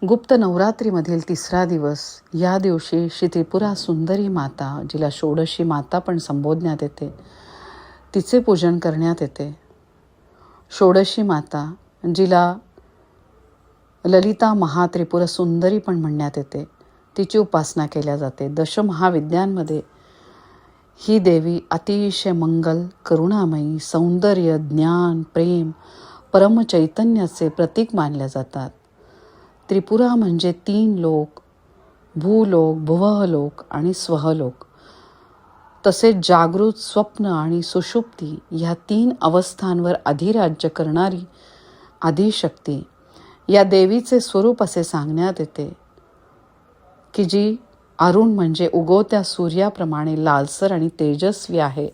गुप्त नवरात्रीमधील 3रा दिवस. या दिवशी श्री त्रिपुरा सुंदरी माता, जिला षोडशी माता पण संबोधण्यात येते, तिचे पूजन करण्यात येते. षोडशी माता, जिला ललिता महात्रिपुरा सुंदरी पण म्हणण्यात येते, तिची उपासना केल्या जाते. दशमहाविद्यांमध्ये ही देवी अतिशय मंगल, करुणामयी, सौंदर्य, ज्ञान, प्रेम, परमचैतन्याचे प्रतीक मानल्या जातात. त्रिपुरा म्हणजे 3 लोक, भूलोक, भुवलोक आणि स्वहलोक. तसेच जागृत, स्वप्न आणि सुषुप्ती या 3 अवस्थांवर अधिराज्य करणारी आदिशक्ती. या देवीचे स्वरूप असे सांगण्यात येते की जी अरुण म्हणजे उगवत्या सूर्याप्रमाणे लालसर आणि तेजस्वी आहे.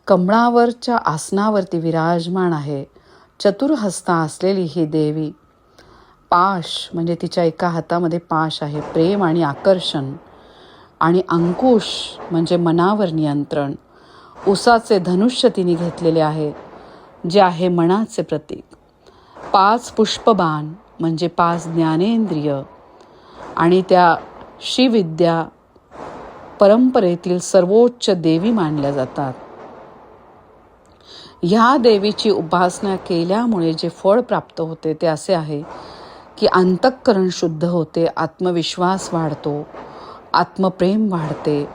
कमळावरच्या आसनावरती विराजमान आहे. चतुर्हस्ता असलेली ही देवी. पाश म्हणजे तिच्या एका हातामध्ये पाश आहे, प्रेम आणि आकर्षण. आणि अंकुश म्हणजे मनावर नियंत्रण. उसाचे धनुष्य तिने घेतलेले आहे, जे आहे मनाचे प्रतीक. 5 पुष्पबाण म्हणजे 5 ज्ञानेंद्रिय आणि त्या श्रीविद्या परंपरेतील सर्वोच्च देवी मानल्या जातात. ह्या देवीची उपासना केल्यामुळे जे फळ प्राप्त होते ते असे आहे की अंतःकरण शुद्ध होते, आत्मविश्वास वाढतो, आत्मप्रेम वाढते,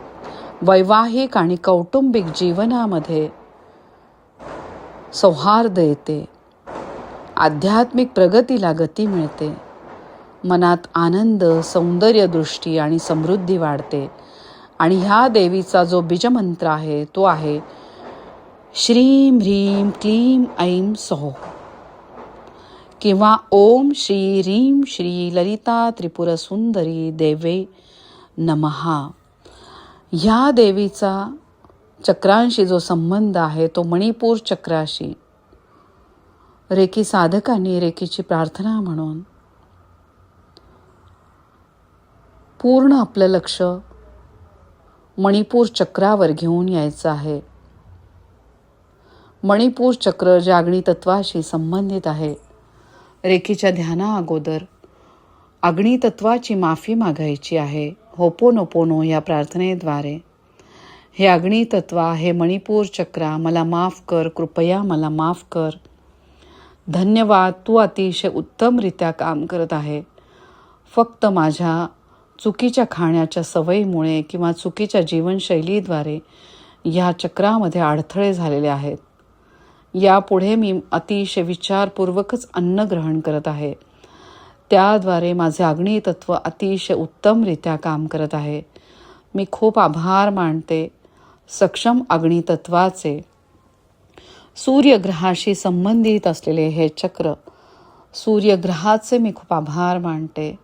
वैवाहिक आणि कौटुंबिक जीवनामध्ये सौहार्द येते, आध्यात्मिक प्रगतीला गती मिळते, मनात आनंद, सौंदर्यदृष्टी आणि समृद्धी वाढते. आणि ह्या देवीचा जो बीजमंत्र आहे तो आहे श्रीं ह्रीं क्लीं ऐं सौः किंवा ओम श्री ह्रीं श्री ललिता त्रिपुर सुंदरी देवे नमः. ह्या देवीचा चक्रांशी जो संबंध आहे तो मणिपूर चक्राशी. रेकी साधकांनी रेकीची प्रार्थना म्हणून पूर्ण आपलं लक्ष मणिपूर चक्रावर घेऊन यायचं आहे. मणिपूर चक्र जे अग्नितत्वाशी संबंधित आहे. रेकीच्या ध्याना अगोदर अग्नितत्वाची माफी मागायची आहे होपोनोपोनो या प्रार्थनेद्वारे. हे अग्नितत्वा, हे मणिपूर चक्रा, मला माफ कर, कृपया मला माफ कर. धन्यवाद, तू अतिशय उत्तमरित्या काम करत आहे. फक्त माझ्या चुकीच्या खाण्याच्या सवयीमुळे किंवा चुकीच्या जीवनशैलीद्वारे या चक्रामध्ये अडथळे झालेले आहेत. यापुढे मी अतिशय विचारपूर्वकच अन्न ग्रहण करत आहे. त्याद्वारे माझे अग्नितत्व अतिशय उत्तमरित्या काम करत आहे. मी खूप आभार मानते सक्षम अग्नितत्वाचे. सूर्यग्रहाशी संबंधित असलेले हे चक्र, सूर्यग्रहाचे मी खूप आभार मानते.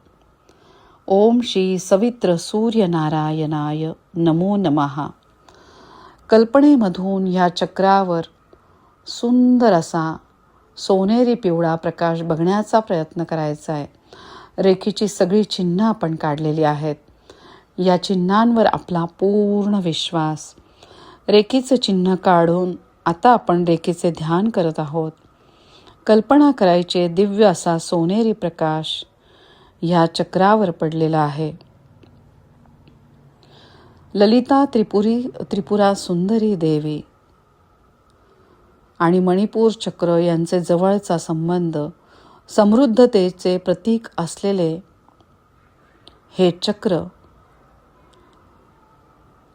ओम श्री सवित्र सूर्यनारायणाय नमो नमः. कल्पनेमधून ह्या चक्रावर सुंदर असा सोनेरी पिवळा प्रकाश बघण्याचा प्रयत्न करायचा आहे. रेखीची सगळी चिन्ह आपण काढलेली आहेत. या चिन्हांवर आपला पूर्ण विश्वास. रेखीचे चिन्ह काढून आता आपण रेखीचे ध्यान करत आहोत. कल्पना करायचे दिव्य असा सोनेरी प्रकाश ह्या चक्रावर पडलेला आहे. ललिता त्रिपुरा सुंदरी देवी आणि मणिपूर चक्र यांचे जवळचा संबंध, समृद्धतेचे प्रतीक असलेले हे चक्र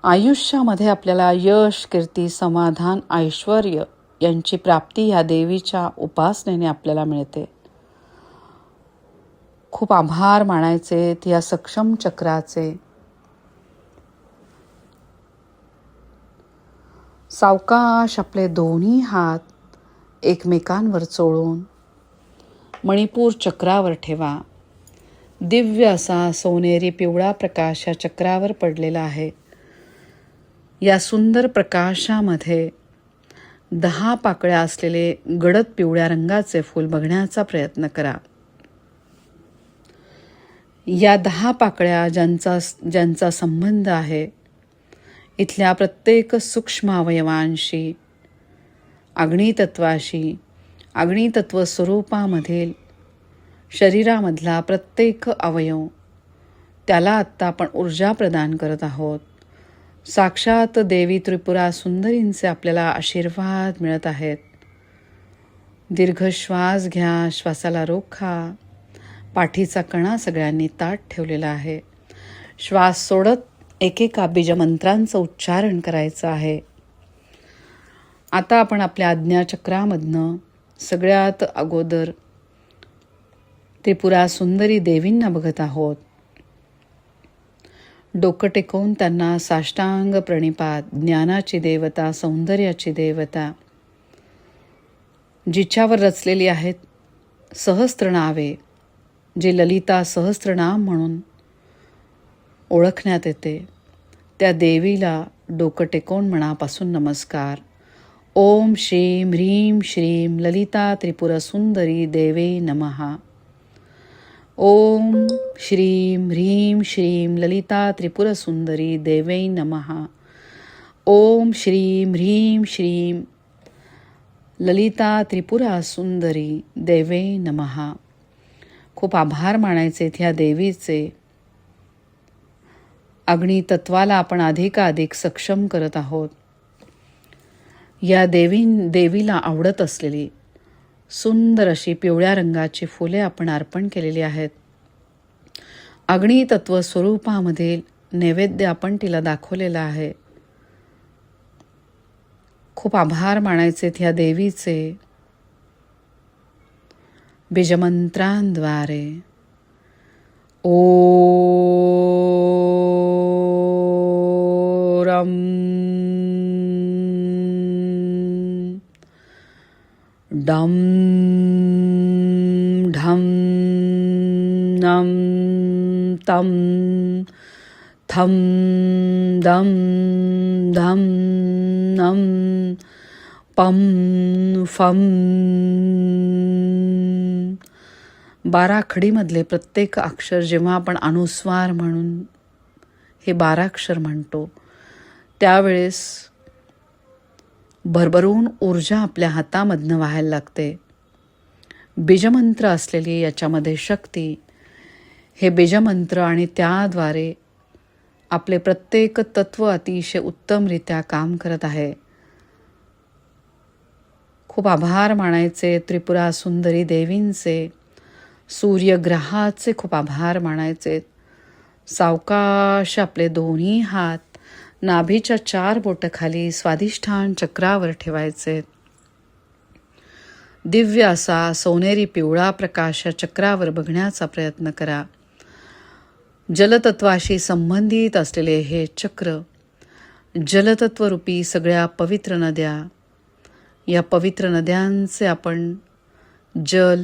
आयुष्यामध्ये आपल्याला यश, कीर्ती, समाधान, ऐश्वर यांची प्राप्ती ह्या देवीच्या उपासनेने आपल्याला मिळते. खूप आभार मानायचे या सक्षम चक्राचे. सावकाश आपले दोन्ही हात एकमेकांवर चोळून मणिपूर चक्रावर ठेवा. दिव्य असा सोनेरी पिवळा प्रकाश या चक्रावर पडलेला आहे. या सुंदर प्रकाशामध्ये 10 पाकळ्या असलेले गडद पिवळ्या रंगाचे फूल बघण्याचा प्रयत्न करा. या 10 पाकळ्या ज्यांचा संबंध आहे इथल्या प्रत्येक सूक्ष्म अवयवांशी, अग्नितत्वाशी, अग्नितत्व स्वरूपामधील शरीरामधला प्रत्येक अवयव त्याला आत्ता आपण ऊर्जा प्रदान करत आहोत. साक्षात देवी त्रिपुरा सुंदरींचे आपल्याला आशीर्वाद मिळत आहेत. दीर्घ श्वास घ्या, श्वासाला रोखा. पाठीचा कणा सगळ्यांनी ताठ ठेवलेला आहे. श्वास सोडत एकेका बीजमंत्रांचं उच्चारण करायचं आहे. आता आपण आपल्या आज्ञाचक्रामधनं सगळ्यात अगोदर त्रिपुरा सुंदरी देवींना बघत आहोत. डोकं टेकवून त्यांना साष्टांग प्रणिपात. ज्ञानाची देवता, सौंदर्याची देवता, जिच्यावर रचलेली आहेत सहस्त्रनावे, जे ललिता सहस्त्रनाम म्हणून ओळखण्यात येते, त्या देवीला डोकं टेकवून मनापासून नमस्कार. ओम श्रीं ह्रीं श्रीं ललिता त्रिपुरा सुंदरी देवे नमः. ओम श्रीं ह्रीं श्रीं ललिता त्रिपुरा सुंदरी देवे नमः. ओम श्रीं ह्रीं श्रीं ललिता त्रिपुरा सुंदरी देवे नमः. खूप आभार मानायचे ह्या देवीचे. अग्नितत्वाला आपण अधिकाधिक सक्षम करत आहोत. या देवीला आवडत असलेली सुंदर अशी पिवळ्या रंगाची फुले आपण अर्पण केलेली आहेत. अग्नितत्व स्वरूपामधील नैवेद्य आपण तिला दाखवलेला आहे. खूप आभार मानायचे ह्या देवीचे. बीजमंत्रांद्वारे ओम डम ढम नम तम थम दम धम नम पम फम. 12 खडीमधले प्रत्येक अक्षर जेव्हा आपण अनुस्वार म्हणून हे 12 अक्षर म्हणतो, त्यावेळेस भरभरून ऊर्जा आपल्या हातामधनं व्हायला लागते. बीजमंत्र असलेली याच्यामध्ये शक्ती, हे बीजमंत्र आणि त्याद्वारे आपले प्रत्येक तत्व अतिशय उत्तमरित्या काम करत आहे. खूप आभार मानायचे त्रिपुरा सुंदरी देवींचे. सूर्यग्रहाचे खूप आभार मानायचे. सावकाश आपले दोन्ही हात नाभीच्या 4 बोटं खाली स्वाधिष्ठान चक्रावर ठेवायचे. दिव्य असा सोनेरी पिवळा प्रकाश या चक्रावर बघण्याचा प्रयत्न करा. जलतत्वाशी संबंधित असलेले हे चक्र, जलतत्वरूपी सगळ्या पवित्र नद्या, या पवित्र नद्यांचे आपण जल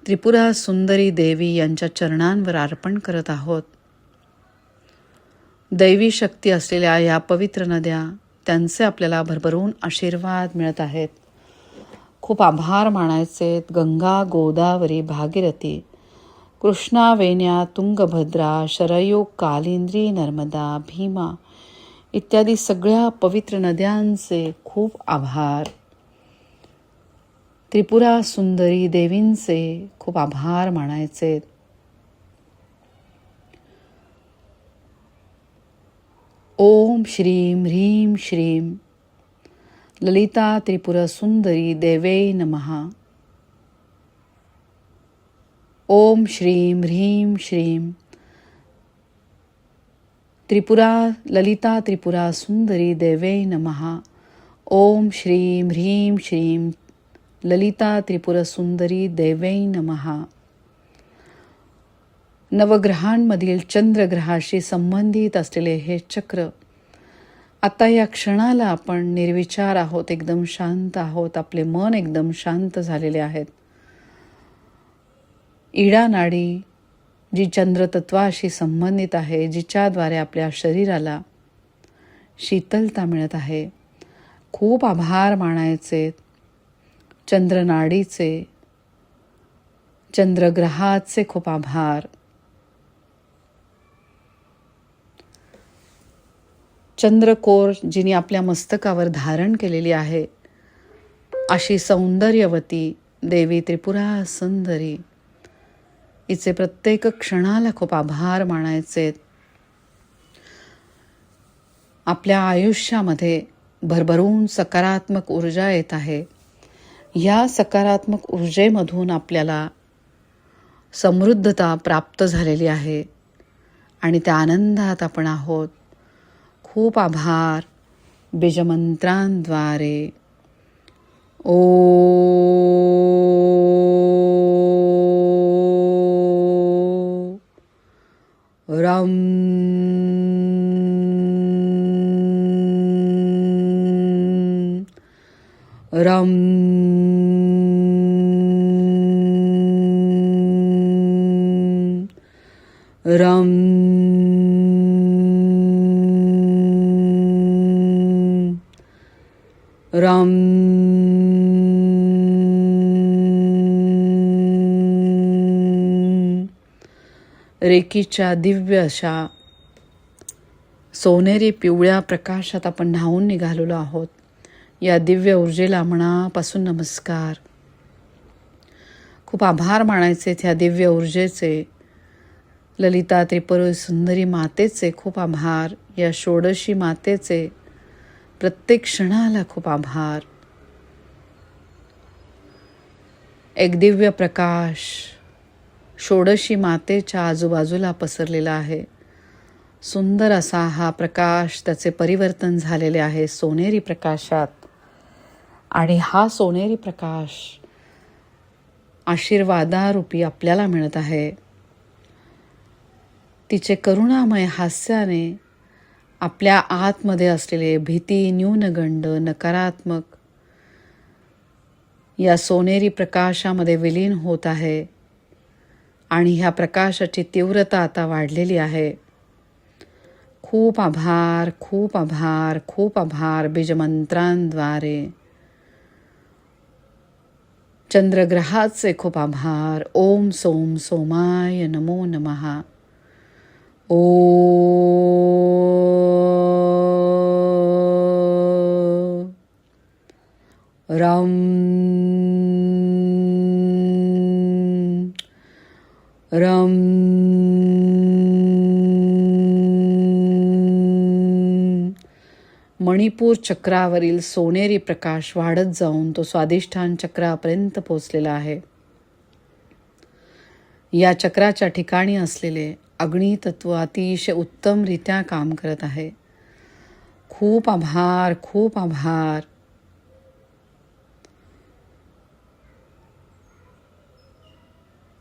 त्रिपुरा सुंदरी देवी यांच्या चरणांवर अर्पण करत आहोत. दैवी शक्ती असलेल्या या पवित्र नद्या, त्यांचे आपल्याला भरभरून आशीर्वाद मिळत आहेत. खूप आभार मानायचे. गंगा, गोदावरी, भागीरथी, कृष्णा, वेण्या, तुंगभद्रा, शरयू, कालिंदी, नर्मदा, भीमा इत्यादी सगळ्या पवित्र नद्यांचे खूप आभार. त्रिपुरा सुंदरी देवींचे खूप आभार मानायचे. ओम श्रीं ह्रीं श्रीं ललिता त्रिपुरा सुंदरी देवे नमः. ओम श्रीं ह्रीं श्रीं ललिता त्रिपुरा सुंदरी देवे नमः. ओम श्रीं ह्रीं श्रीं ललिता त्रिपुरा सुंदरी देवे नमः. नवग्रहांमधील चंद्रग्रहाशी संबंधित असलेले हे चक्र, आता या क्षणाला आपण निर्विचार आहोत, एकदम शांत आहोत. आपले मन एकदम शांत झालेले आहेत. इडा नाडी जी चंद्रतत्वाशी संबंधित आहे, जिच्याद्वारे आपल्या शरीराला शीतलता मिळत आहे. खूप आभार मानायचे चंद्रनाडीचे, चंद्रग्रहाचे खूप आभार. चंद्रकोर जिने आपल्या मस्तकावर धारण केलेली आहे, अशी सौंदर्यवती देवी त्रिपुरा सुंदरी, हिचे प्रत्येक क्षणाला खूप आभार मानायचे. आपल्या आयुष्यामध्ये भरभरून सकारात्मक ऊर्जा येत आहे. या सकारात्मक ऊर्जेमधून आपल्याला समृद्धता प्राप्त झालेली आहे आणि त्या आनंदात आपण आहोत. खूप आभार. बीजमंत्रांद्वारे ओ रम रम रम रम रेकीच्या दिव्य अशा सोनेरी पिवळ्या प्रकाशात आपण न्हावून निघालेलो आहोत. या दिव्य ऊर्जेला मनापासून नमस्कार. खूप आभार मानायचे त्या दिव्य ऊर्जेचे. ललिता त्रिपुरा सुंदरी मातेचे खूप आभार. या षोडशी मातेचे प्रत्येक क्षणाला खूप आभार. एक दिव्य प्रकाश षोडशी मातेच्या आजूबाजूला पसरलेला आहे. सुंदर असा हा प्रकाश, त्याचे परिवर्तन झालेले आहे सोनेरी प्रकाशात. आणि हा सोनेरी प्रकाश आशीर्वादारूपी आपल्याला मिळत आहे. तिचे करुणामय हास्याने आपल्या आतमध्ये असलेले भीती, न्यूनगंड, नकारात्मक या सोनेरी प्रकाशामध्ये विलीन होत आहे. आणि ह्या प्रकाशाची तीव्रता आता वाढलेली आहे. खूप आभार, खूप आभार, खूप आभार. बीजमंत्रांद्वारे चंद्रग्रहाचे खूप आभार. ओम सोम सोमाय नमो नमः. ओ रम रम मणिपूर चक्रावरील सोनेरी प्रकाश वाढत जाऊन तो स्वादिष्ठान चक्रापर्यंत पोचलेला आहे. या चक्राच्या ठिकाणी असलेले अग्नितत्व अतिशय उत्तमरित्या काम करत आहे. खूप आभार, खूप आभार.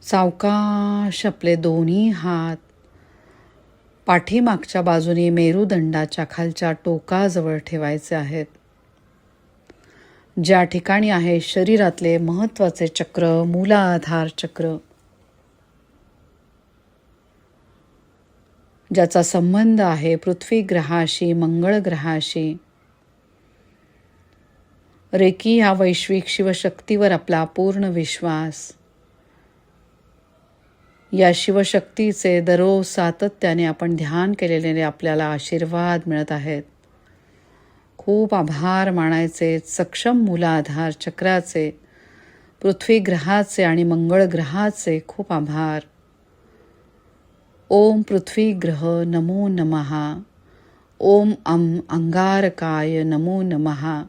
सावकाश आपले दोन्ही हात पाठीमागच्या बाजूने मेरुदंडाच्या खालच्या टोकाजवळ ठेवायचे आहेत. ज्या ठिकाणी आहे शरीरातले महत्त्वाचे चक्र, मूलाधार चक्र, ज्याचा संबंध आहे पृथ्वी ग्रहाशी, मंगळ ग्रहाशी. रेकी या वैश्विक शिवशक्तीवर आपला पूर्ण विश्वास. या शिवशक्तीचे दररोज सातत्याने आपण ध्यान केलेले आपल्याला आशीर्वाद मिळत आहेत. खूप आभार मानायचे सक्षम मूलाधार चक्राचे, पृथ्वी ग्रहाचे आणि मंगळ ग्रहाचे खूप आभार. ओम पृथ्वी ग्रह नमो नमः. ओम अंगारकाय नमो नमः.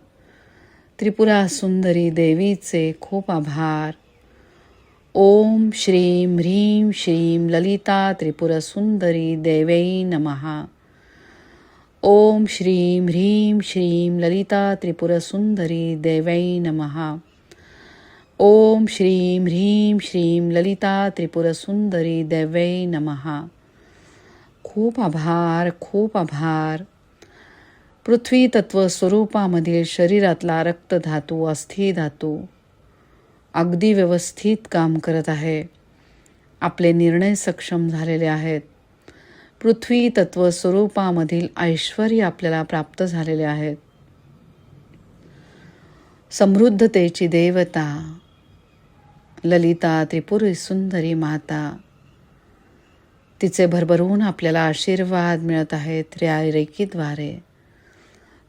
त्रिपुरा सुंदरी देवीचे खूप आभार. ओम श्रीं ह्रीं श्रीं ललिता त्रिपुरा सुंदरी देवै नमः. ओम श्रीं ह्रीं श्रीं ललिता त्रिपुरा सुंदरी देवै नमः. ओम श्रीं ह्रीं श्रीं ललिता त्रिपुरा सुंदरी देवै नमः. खूप आभार, खूप आभार. पृथ्वी तत्व स्वरूपामधील शरीरातला रक्तधातू, अस्थिधातू अगदी व्यवस्थित काम करत आहे. आपले निर्णय सक्षम झालेले आहेत. पृथ्वी तत्व स्वरूपामधील ऐश्वर्य आपल्याला प्राप्त झालेले आहेत. समृद्धतेची देवता ललिता त्रिपुरी सुंदरी माता, तिचे भरभरून आपल्याला आशीर्वाद मिळत आहेत रेकीद्वारे.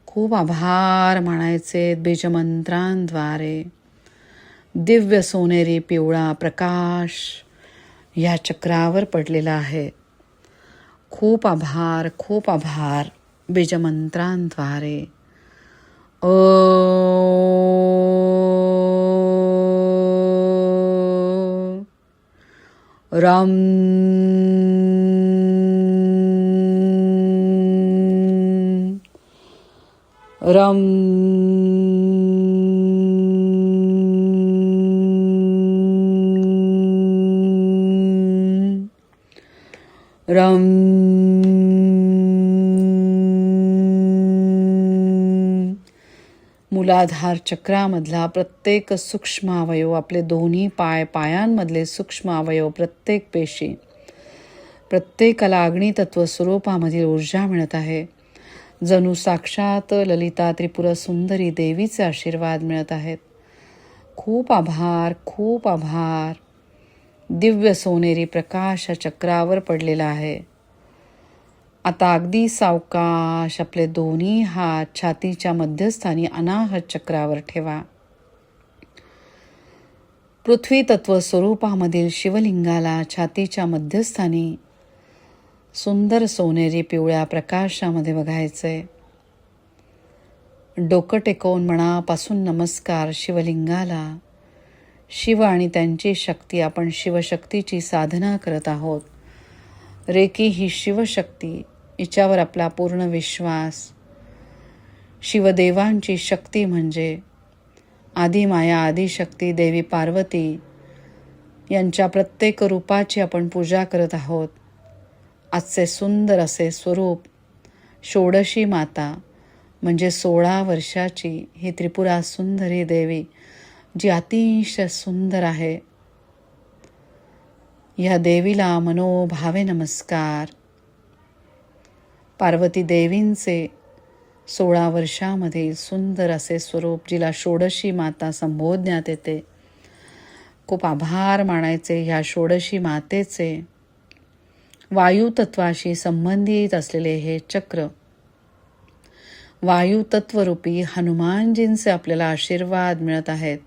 खूप आभार मानायचे बीजमंत्रांद्वारे. दिव्य सोनेरी पिवळा प्रकाश या चक्रावर पडलेला आहे. खूप आभार, खूप आभार. बीजमंत्रांद्वारे राम राम राम मूलाधार चक्रामधला प्रत्येक सूक्ष्म अवयव, आपले दोन्ही पायांमधले सूक्ष्म अवयव, प्रत्येक पेशी, प्रत्येकाला अग्नितत्व स्वरूपामधील ऊर्जा मिळत आहे. जणू साक्षात ललिता त्रिपुरा सुंदरी देवीचे आशीर्वाद मिळत आहेत. खूप आभार, खूप आभार. दिव्य सोनेरी प्रकाश चक्रावर पडलेला आहे. आता अगदी सावकाश आपले दोन्ही हात छातीच्या मध्यस्थानी अनाहत चक्रावर ठेवा. पृथ्वी तत्व स्वरूपामधील शिवलिंगाला छातीच्या मध्यस्थानी सुंदर सोनेरी पिवळ्या प्रकाशामध्ये बघायचंय. डोकं टेकवून मनापासून नमस्कार शिवलिंगाला. शिव आणि त्यांची शक्ती, आपण शिवशक्तीची साधना करत आहोत. रेकी ही शिवशक्ती, हिच्यावर आपला पूर्ण विश्वास. शिवदेवांची शक्ती म्हणजे आदिमाया आदिशक्ती देवी पार्वती यांच्या प्रत्येक रूपाची आपण पूजा करत आहोत. आजचे सुंदर असे स्वरूप षोडशी माता म्हणजे 16 वर्षाची ही त्रिपुरा सुंदरी देवी जी अतिशय सुंदर आहे. या देवीला मनोभावे नमस्कार. पार्वती देवींचे 16 वर्षामध्ये सुंदर असे स्वरूप, जिला षोडशी माता संबोधण्यात येते. खूप आभार मानायचे ह्या षोडशी मातेचे. वायुतत्वाशी संबंधित असलेले हे चक्र, वायुतत्वरूपी हनुमानजींचे आपल्याला आशीर्वाद मिळत आहेत.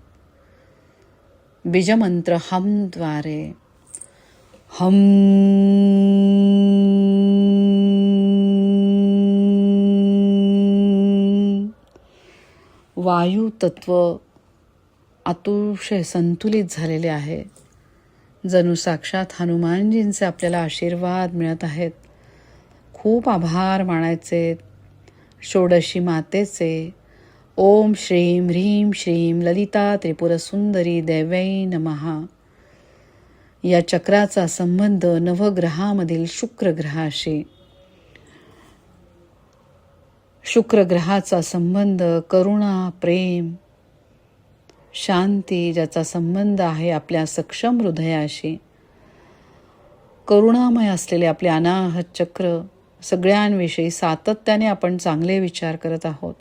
बीजमंत्र हमद्वारे हम वायुतत्व अतिशय संतुलित झालेले आहे. जणू साक्षात हनुमानजींचे आपल्याला आशीर्वाद मिळत आहेत. खूप आभार मानायचे षोडशी मातेचे. ओम श्रीम ह्रीम श्रीम ललिता त्रिपुर सुंदरी देव्यै नमः. या चक्राचा संबंध नवग्रहामधील शुक्र ग्रहाशी. शुक्र ग्रहाचा संबंध करुणा, प्रेम, शांती, ज्याचा संबंध आहे आपल्या सक्षम हृदयाशी. करुणामय असलेले आपले अनाहत चक्र, सगळ्यांविषयी सातत्याने आपण चांगले विचार करत आहोत.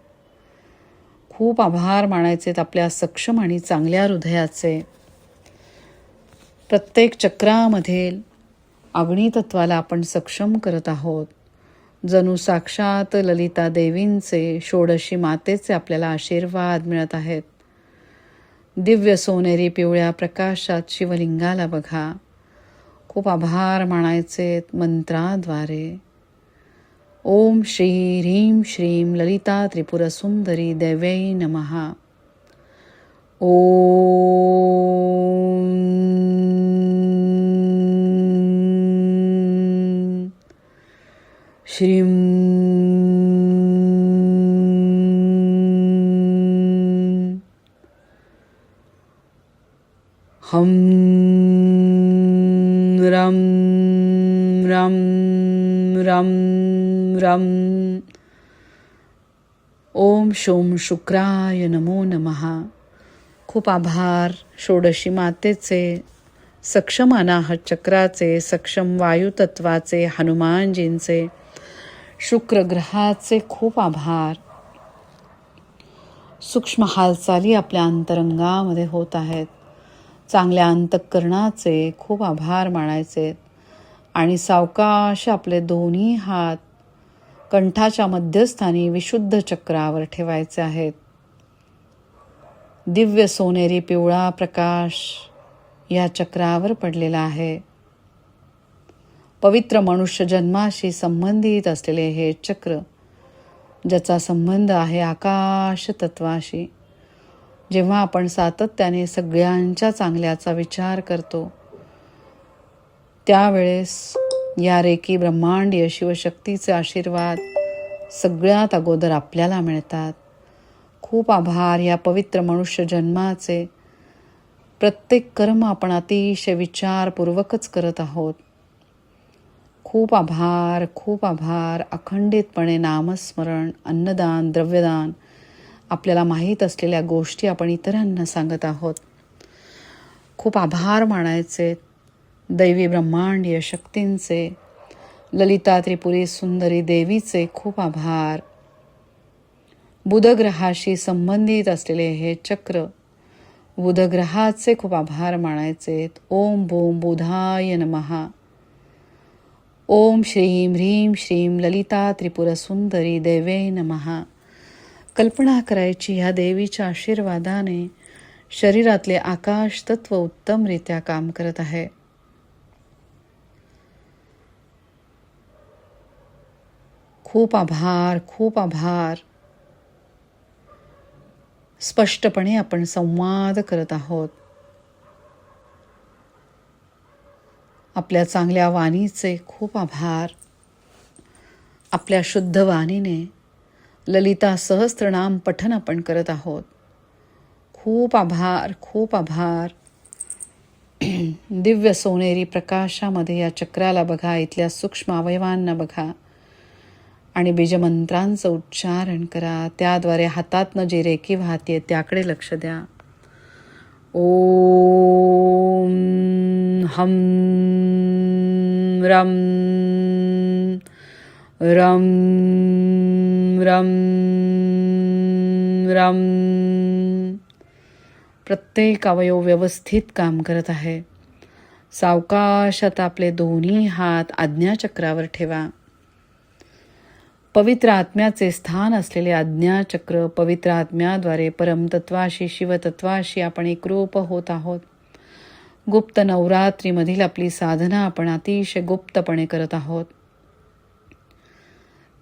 खूप आभार मानायचे आपल्या सक्षम आणि चांगल्या हृदयाचे. प्रत्येक चक्रामधील अग्नितत्वाला आपण सक्षम करत आहोत. जणू साक्षात ललिता देवींचे, षोडशी मातेचे आपल्याला आशीर्वाद मिळत आहेत. दिव्य सोनेरी पिवळ्या प्रकाशात शिवलिंगाला बघा. खूप आभार मानायचे मंत्राद्वारे. ओम श्री ह्रीं श्रीं ललिता त्रिपुर सुंदरी देव्यै नमः. ओम श्रीं हम रम रम रम रम. ओम शोम शुक्राय नमो नमः. खूप आभार षोडशी मातेचे, सक्षम अनाहत चक्राचे, सक्षम वायुतत्वाचे, हनुमानजींचे, शुक्र ग्रहाचे खूप आभार. सूक्ष्म हालचाली आपल्या अंतरंगामध्ये होत आहेत. चांगल्या अंतःकरणाचे खूप आभार मानायचे आणि सावकाश आपले दोन्ही हात कंठाच्या मध्यस्थानी विशुद्ध चक्रावर ठेवायचे आहेत. दिव्य सोनेरी पिवळा प्रकाश या चक्रावर पडलेला आहे. पवित्र मनुष्य जन्माशी संबंधित असलेले हे चक्र, ज्याचा संबंध आहे आकाश तत्वाशी. जेव्हा आपण सातत्याने सगळ्यांच्या चांगल्याचा विचार करतो, त्यावेळेस या रेकी ब्रह्मांडीय शिवशक्तीचे आशीर्वाद सगळ्यात अगोदर आपल्याला मिळतात. खूप आभार या पवित्र मनुष्य जन्माचे. प्रत्येक कर्म आपण अतिशय विचारपूर्वकच करत आहोत. खूप आभार, खूप आभार. अखंडितपणे नामस्मरण, अन्नदान, द्रव्यदान, आपल्याला माहीत असलेल्या गोष्टी आपण इतरांना सांगत आहोत. खूप आभार मानायचे दैवी ब्रह्मांडीय शक्तींचे, ललिता त्रिपुरी सुंदरी देवीचे खूप आभार. बुधग्रहाशी संबंधित असलेले हे चक्र, बुधग्रहाचे खूप आभार मानायचे. ओम भूम बुधाय नमः. ओम श्रीं ह्रीं श्रीं ललिता त्रिपुर सुंदरी देवे नमः. कल्पना करायची ह्या देवीच्या आशीर्वादाने शरीरातले आकाश तत्व उत्तमरित्या काम करत आहे. खूप आभार, खूप आभार. स्पष्टपणे आपण संवाद करत आहोत. आपल्या चांगल्या वाणीचे खूप आभार. आपल्या शुद्ध वाणीने ललिता सहस्त्रनाम पठन आपण करत आहोत. खूप आभार, खूप आभार. दिव्य सोनेरी प्रकाशामध्ये या चक्राला बघा, इथल्या सूक्ष्म अवयवांना बघा आणि बीजमंत्रांचं उच्चारण करा. त्याद्वारे हातातनं जी रेकी वाहते त्याकडे लक्ष द्या. ओम हम रम रम रम रम. प्रत्येक अवयव व्यवस्थित काम करत आहे. सावकाशात आपले दोन्ही हात आज्ञाचक्रावर ठेवा. पवित्र आत्म्याचे स्थान असलेले आज्ञाचक्र, पवित्र आत्म्याद्वारे परमतत्वाशी शिवतत्वाशी आपण एकरूप होत आहोत. गुप्त नवरात्रीमधील आपली साधना आपण अतिशय गुप्तपणे करत आहोत.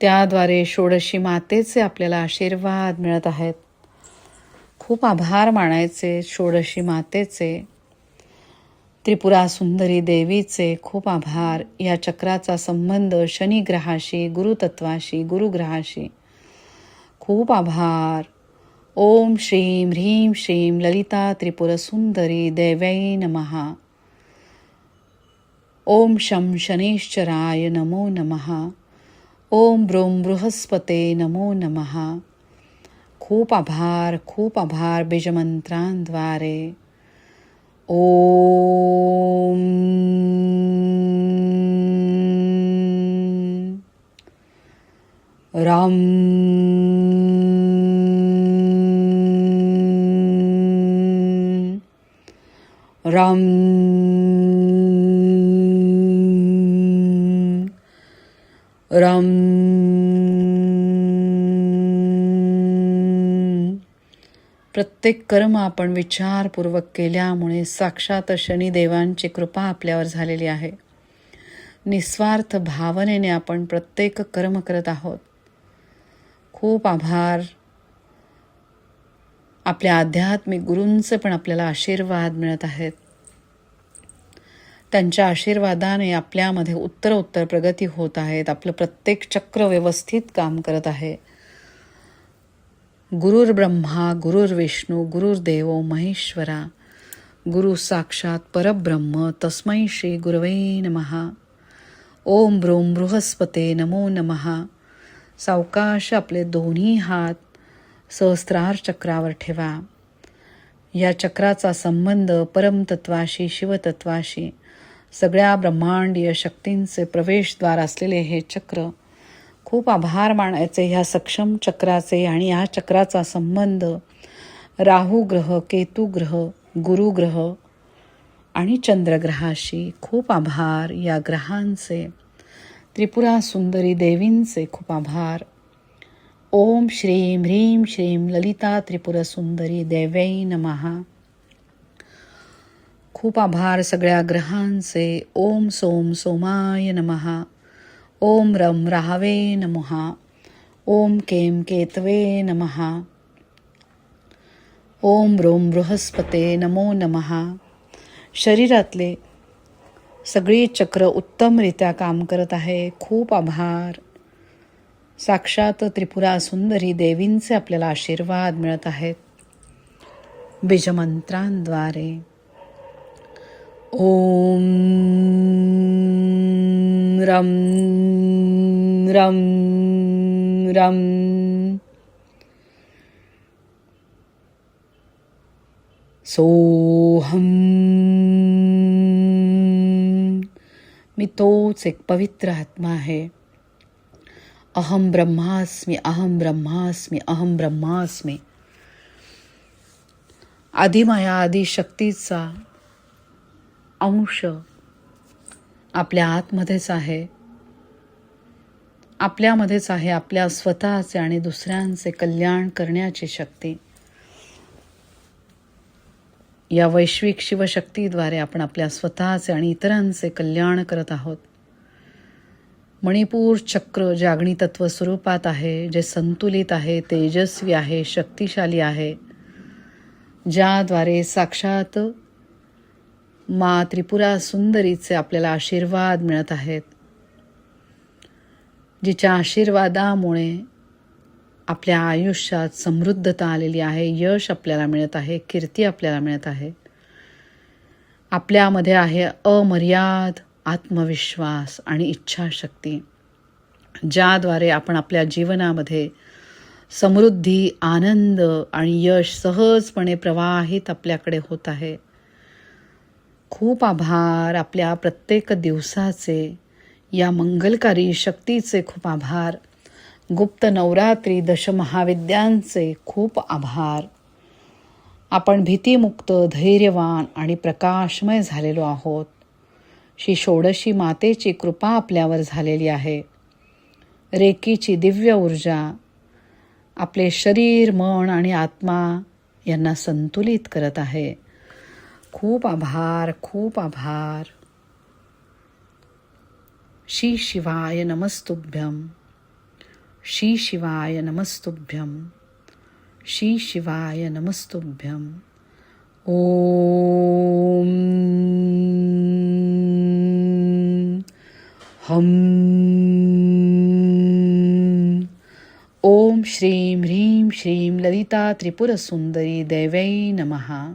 त्याद्वारे षोडशी मातेचे आपल्याला आशीर्वाद मिळत आहेत. खूप आभार मानायचे षोडशी मातेचे, त्रिपुरा सुंदरी देवीचे खूप आभार. या चक्राचा संबंध शनिग्रहाशी, गुरुतत्वाशी, गुरुग्रहाशी. खूप आभार. ओम श्रीं ह्रीं श्रीं ललिता त्रिपुर सुंदरी देवै नमः. ओम शं शनैश्चराय नमो नमः. ओम ब्रूं बृहस्पते नमो नमः. खूप आभार, खूप आभार. बीजमंत्रांद्वारे ओम राम राम राम. प्रत्येक कर्म आपण विचारपूर्वक केल्यामुळे साक्षात शनिदेवांची कृपा आपल्यावर झालेली आहे. निस्वार्थ भावनेने आपण प्रत्येक कर्म करत आहोत. खूप आभार. आपल्या आध्यात्मिक गुरूंचे पण आपल्याला आशीर्वाद मिळत आहेत. त्यांच्या आशीर्वादाने आपल्यामध्ये उत्तरोत्तर प्रगती होत आहेत. आपलं प्रत्येक चक्र व्यवस्थित काम करत आहे. गुरुर्ब्रह्मा गुरुर्विष्णू गुरुर्देवो महेश्वरा. गुरु साक्षात परब्रह्म तस्मै श्री गुरवे नमः. ओम ब्रूं बृहस्पते नमो नमः. सावकाश आपले दोन्ही हात सहस्त्रार चक्रावर ठेवा. या चक्राचा संबंध परमतत्वाशी, शिवतत्वाशी, सगळ्या ब्रह्मांडीय शक्तींचे प्रवेशद्वार असलेले हे चक्र. खूप आभार मानायचे ह्या सक्षम चक्राचे. आणि ह्या चक्राचा संबंध राहू ग्रह, केतू ग्रह, गुरु ग्रह आणि चंद्रग्रहाशी. खूप आभार या ग्रहांचे. त्रिपुरा सुंदरी देवींचे खूप आभार. ओम श्रीं ह्रीं श्रीं ललिता त्रिपुरसुंदरी देव्यै नमः. खूप आभार सगळ्या ग्रहांचे. ओम सोम सोमाय नमः. ओम रम राहवे नमः. ओम केम केतवे नमः. ओम रोम बृहस्पते नमो नमः. शरीरातले सगळी चक्र उत्तमरित्या काम करत आहे. खूप आभार. साक्षात त्रिपुरा सुंदरी देवींचे आपल्याला आशीर्वाद मिळत आहेत बीजमंत्रांद्वारे. ओम रम रम रम. सोहम. मी तोच एक पवित्र आत्मा आहे. अहम ब्रह्मास्मि, अहम ब्रह्मास्मि, अहम ब्रह्मास्मि. आदिमाया आदिशक्तीचा अंश आपल्या आतमध्येच आहे. आपल्यामध्येच आहे. आपल्या स्वतःचे आणि दुसऱ्यांचे कल्याण करण्याची शक्ती. या वैश्विक शिवशक्तीद्वारे आपण आपल्या स्वतःचे आणि इतरांचे कल्याण करत आहोत. मणिपूर चक्र जे अग्नितत्व स्वरूपात आहे, जे संतुलित आहे, तेजस्वी आहे, शक्तिशाली आहे, ज्याद्वारे साक्षात मा त्रिपुरा सुंदरीचे आपल्याला आशीर्वाद मिळत आहेत, जिच्या आशीर्वादामुळे आपल्या आयुष्यात समृद्धता आलेली आहे, यश आपल्याला मिळत आहे, कीर्ती आपल्याला मिळत आहे. आपल्यामध्ये आहे अमर्याद आत्मविश्वास आणि इच्छाशक्ती, ज्याद्वारे आपण आपल्या जीवनामध्ये समृद्धी, आनंद आणि यश सहजपणे प्रवाहित आपल्याकडे होत आहे. खूप आभार. आपल्या प्रत्येक दिवसाचे, या मंगलकारी शक्तीचे खूप आभार. गुप्त नवरात्री दशमहाविद्यांचे खूप आभार. आपण भीतीमुक्त, धैर्यवान आणि प्रकाशमय झालेलो आहोत. श्री षोडशी मातेची कृपा आपल्यावर झालेली आहे. रेकीची दिव्य ऊर्जा आपले शरीर, मन आणि आत्मा यांना संतुलित करत आहे. खूप आभार, खूप आभार. श्री शिवाय नमस्तुभ्यं. श्री शिवाय नमस्तुभ्यं. श्री शिवाय नमस्तुभ्यं. ओम हम. ओम श्रीं ह्रीं श्रीं ललिता त्रिपुरसुंदरी देव्यै नमः.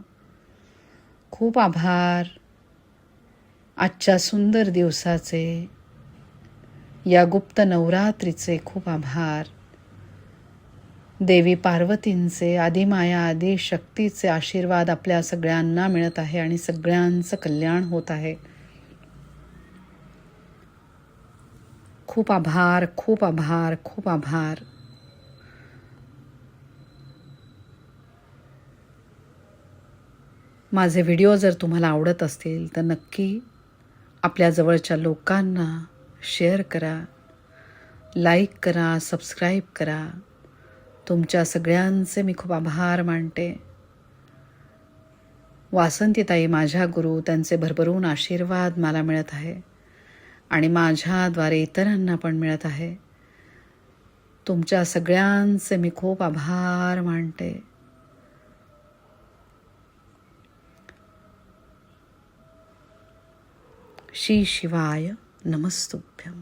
खूप आभार. आजच्या सुंदर दिवसाचे, या गुप्त नवरात्रीचे खूप आभार. देवी पार्वतींचे, आदिमाया आदी शक्तीचे आशीर्वाद आपल्या सगळ्यांना मिळत आहे आणि सगळ्यांचं कल्याण होत आहे. खूप आभार, खूप आभार, खूप आभार. माझे व्हिडिओ जर तुम्हाला आवडत असतील तर नक्की आपल्या जवळच्या लोकांना शेअर करा, लाईक करा, सबस्क्राईब करा. तुमच्या सगळ्यांचे मी खूप आभार मानते. वासंतीताई माझ्या गुरु, त्यांचे भरभरून आशीर्वाद मला मिळत आहे आणि माझ्याद्वारे इतरांना पण मिळत आहे. तुमच्या सगळ्यांचे मी खूप आभार मानते. श्री शिवाय नमस्तुभ्यं.